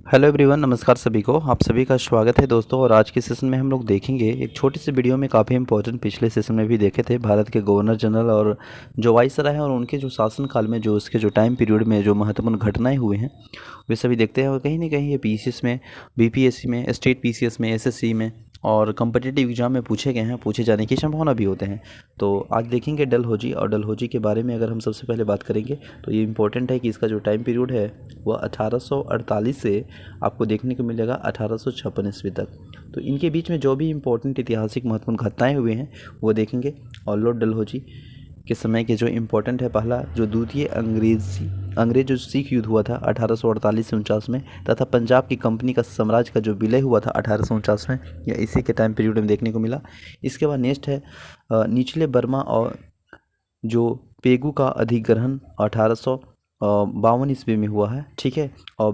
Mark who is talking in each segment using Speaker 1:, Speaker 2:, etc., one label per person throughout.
Speaker 1: Hello everyone, नमस्कार सभी को। आप सभी का स्वागत है दोस्तों। और आज के सेशन में हम लोग देखेंगे एक छोटी सी वीडियो में काफ़ी इंपॉर्टेंट, पिछले सेशन में भी देखे थे, भारत के गवर्नर जनरल और जो वाइसराय हैं और उनके जो शासनकाल में जो उसके जो टाइम पीरियड में जो महत्वपूर्ण घटनाएं हुए हैं वे सभी देखते हैं। और कहीं ना कहीं ये पीसीएस में, बीपीएससी में, स्टेट पीसीएस में, एसएससी में और कम्पिटिटिव एग्जाम में पूछे गए हैं, पूछे जाने की संभावना भी होते हैं। तो आज देखेंगे डलहौजी। और डलहौजी के बारे में अगर हम सबसे पहले बात करेंगे तो ये इंपॉर्टेंट है कि इसका जो टाइम पीरियड है वह 1848 से आपको देखने को मिलेगा 1856 ईस्वी तक। तो इनके बीच में जो भी इम्पोर्टेंट ऐतिहासिक महत्वपूर्ण घटनाएं हुए हैं वो देखेंगे। और लॉर्ड डलहौजी के समय के जो इम्पोर्टेंट है, पहला जो द्वितीय अंग्रेज जो सिख युद्ध हुआ था 1848 से 49 में, तथा पंजाब की कंपनी का साम्राज्य का जो विलय हुआ था 1849 में, या इसी के टाइम पीरियड में देखने को मिला। इसके बाद नेक्स्ट है निचले बर्मा और जो पेगु का अधिग्रहण 1852 ईस्वी में हुआ है, ठीक है। और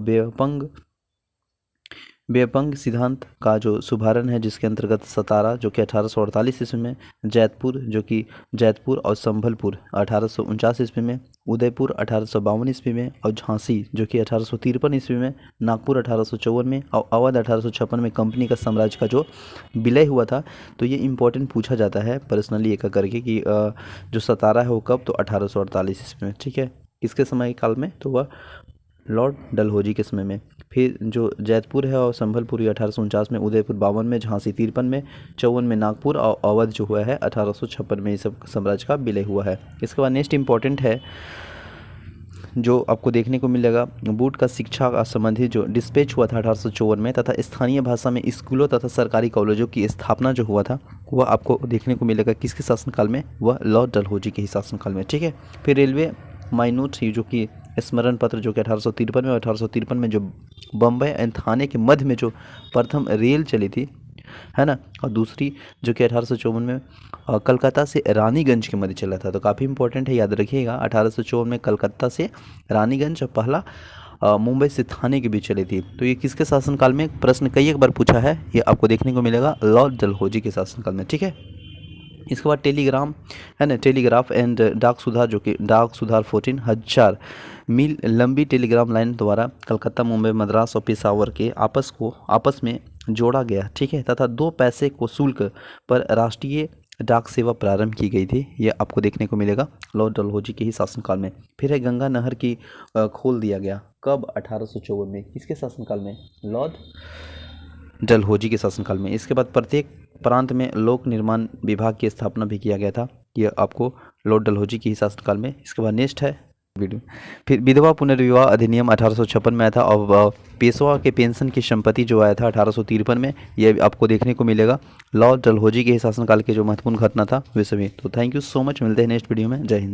Speaker 1: बेपंग सिद्धांत का जो शुभारंभ है, जिसके अंतर्गत सतारा जो कि 1848 ईस्वी में, जैतपुर और संभलपुर 1849 ईस्वी में, उदयपुर 1852 ईस्वी में, और झांसी जो कि 1853 ईस्वी में, नागपुर 1854 में, और अवध 1856 में कंपनी का साम्राज्य का जो विलय हुआ था। तो ये इंपॉर्टेंट पूछा जाता है पर्सनली एक करके कि जो सतारा है वो कब, तो 1848 ईस्वी में, ठीक है। किसके समय काल में, तो वह लॉर्ड डलहौजी के समय में। फिर जो जैतपुर है और संभलपुर 1849 में, उदयपुर 52 में, झांसी 53 में, 54 में नागपुर, और अवध जो हुआ है 1856 में, ये सब साम्राज्य का विलय हुआ है। इसके बाद नेक्स्ट इंपॉर्टेंट है जो आपको देखने को मिलेगा, बूट का शिक्षा का संबंधी जो डिस्पैच हुआ था 1854 में, तथा स्थानीय भाषा में स्कूलों तथा सरकारी कॉलेजों की स्थापना जो हुआ था वह आपको देखने को मिलेगा किसके शासनकाल में, वह लॉर्ड डलहौजी के ही शासनकाल में, ठीक है। फिर रेलवे माइनूट जो कि स्मरण पत्र जो कि 1853 में, और 1853 में जो बम्बई एंड थाने के मध्य में जो प्रथम रेल चली थी, है ना। और दूसरी जो कि 1854 में कलकत्ता से रानीगंज के मध्य चला था। तो काफ़ी इंपॉर्टेंट है, याद रखिएगा। 1854 में कलकत्ता से रानीगंज और पहला मुंबई से थाने के बीच चली थी। तो ये किसके शासनकाल में, प्रश्न कई एक बार पूछा है, ये आपको देखने को मिलेगा लॉर्ड डलहौजी के शासनकाल में, ठीक है। इसके बाद टेलीग्राम है ना, टेलीग्राफ एंड डाक सुधार जो कि डाक सुधार 14,000 मील लंबी टेलीग्राम लाइन द्वारा कलकत्ता, मुंबई, मद्रास और पेशावर के आपस में जोड़ा गया, ठीक है। तथा 2 पैसे को शुल्क पर राष्ट्रीय डाक सेवा प्रारंभ की गई थी। ये आपको देखने को मिलेगा लॉर्ड डलहौजी के ही शासनकाल में। फिर है गंगा नहर की खोल दिया गया, कब, 1854 में, किसके शासनकाल में, लॉर्ड डलहौजी के शासनकाल में। इसके बाद प्रत्येक प्रांत में लोक निर्माण विभाग की स्थापना भी किया गया था, यह आपको लॉर्ड डलहौजी के ही शासनकाल में। इसके बाद नेक्स्ट है वीडियो, फिर विधवा पुनर्विवाह अधिनियम 1856 में आया था, और पेशवा के पेंशन की संपत्ति जो आया था 1853 में, यह आपको देखने को मिलेगा लॉर्ड डलहौजी के ही शासनकाल के जो महत्वपूर्ण घटना था वे सभी। तो थैंक यू सो मच, मिलते हैं नेक्स्ट वीडियो में। जय हिंद।